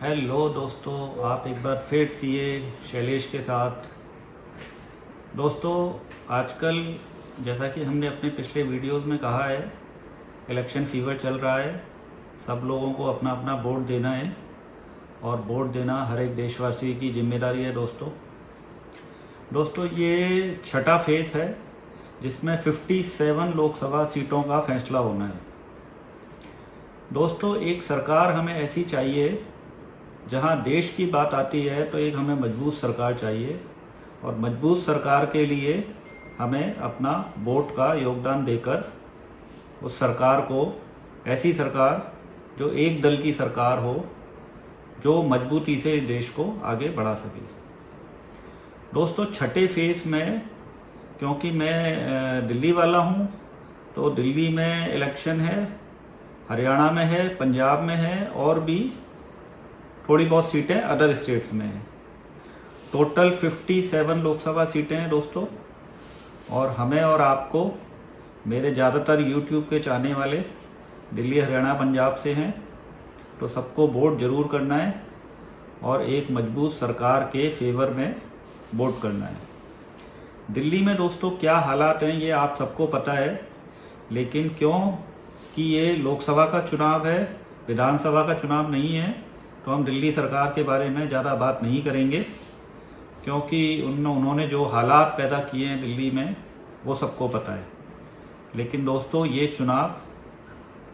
Hello दोस्तों, आप एक बार फिर सीए शैलेश के साथ। दोस्तों, आजकल जैसा कि हमने अपने पिछले वीडियोस में कहा है, इलेक्शन फीवर चल रहा है। सब लोगों को अपना अपना वोट देना है और वोट देना हर एक देशवासी की जिम्मेदारी है। दोस्तों ये छठा फेज है जिसमें 57 लोकसभा सीटों का फैसला होना है। दोस्तों, एक सरकार हमें ऐसी चाहिए जहां देश की बात आती है तो एक हमें मजबूत सरकार चाहिए, और मजबूत सरकार के लिए हमें अपना वोट का योगदान देकर उस सरकार को, ऐसी सरकार जो एक दल की सरकार हो, जो मजबूती से देश को आगे बढ़ा सके। दोस्तों, छठे फेज में, क्योंकि मैं दिल्ली वाला हूं, तो दिल्ली में इलेक्शन है, हरियाणा में है, पंजाब में है और भी थोड़ी बहुत सीटें अदर स्टेट्स में हैं। टोटल 57 लोकसभा सीटें हैं दोस्तों। और हमें और आपको, मेरे ज़्यादातर यूट्यूब के चाहने वाले दिल्ली, हरियाणा, पंजाब से हैं, तो सबको वोट जरूर करना है और एक मजबूत सरकार के फेवर में वोट करना है। दिल्ली में दोस्तों क्या हालात हैं ये आप सबको पता है, लेकिन क्यों कि ये लोकसभा का चुनाव है, विधानसभा का चुनाव नहीं है, तो हम दिल्ली सरकार के बारे में ज़्यादा बात नहीं करेंगे, क्योंकि उन्होंने जो हालात पैदा किए हैं दिल्ली में वो सबको पता है। लेकिन दोस्तों, ये चुनाव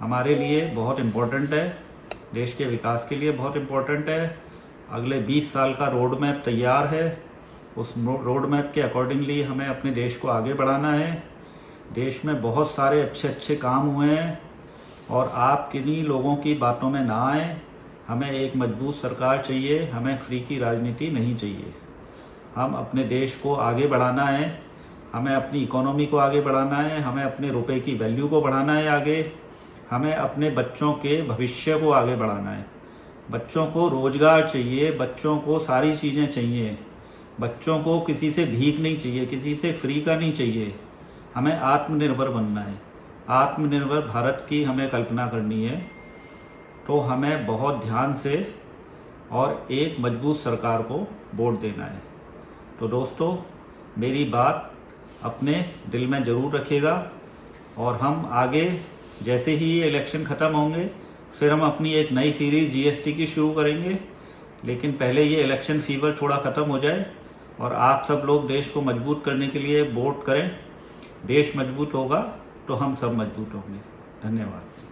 हमारे लिए बहुत इम्पोर्टेंट है, देश के विकास के लिए बहुत इम्पोर्टेंट है। अगले 20 साल का रोड मैप तैयार है, उस रोड मैप के अकॉर्डिंगली हमें अपने देश को आगे बढ़ाना है। देश में बहुत सारे अच्छे अच्छे काम हुए हैं और आप किन्हीं लोगों की बातों में ना आए। हमें एक मजबूत सरकार चाहिए, हमें फ्री की राजनीति नहीं चाहिए। हम अपने देश को आगे बढ़ाना है, हमें अपनी इकोनॉमी को आगे बढ़ाना है, हमें अपने रुपए की वैल्यू को बढ़ाना है आगे, हमें अपने बच्चों के भविष्य को आगे बढ़ाना है। बच्चों को रोजगार चाहिए, बच्चों को सारी चीज़ें चाहिए, बच्चों को किसी से भीख नहीं चाहिए, किसी से फ्री का नहीं चाहिए। हमें आत्मनिर्भर बनना है, आत्मनिर्भर भारत की हमें कल्पना करनी है। तो हमें बहुत ध्यान से और एक मजबूत सरकार को वोट देना है। तो दोस्तों, मेरी बात अपने दिल में ज़रूर रखिएगा, और हम आगे जैसे ही ये इलेक्शन ख़त्म होंगे फिर हम अपनी एक नई सीरीज़ जीएसटी की शुरू करेंगे। लेकिन पहले ये इलेक्शन फीवर थोड़ा ख़त्म हो जाए और आप सब लोग देश को मजबूत करने के लिए वोट करें। देश मजबूत होगा तो हम सब मजबूत होंगे। धन्यवाद।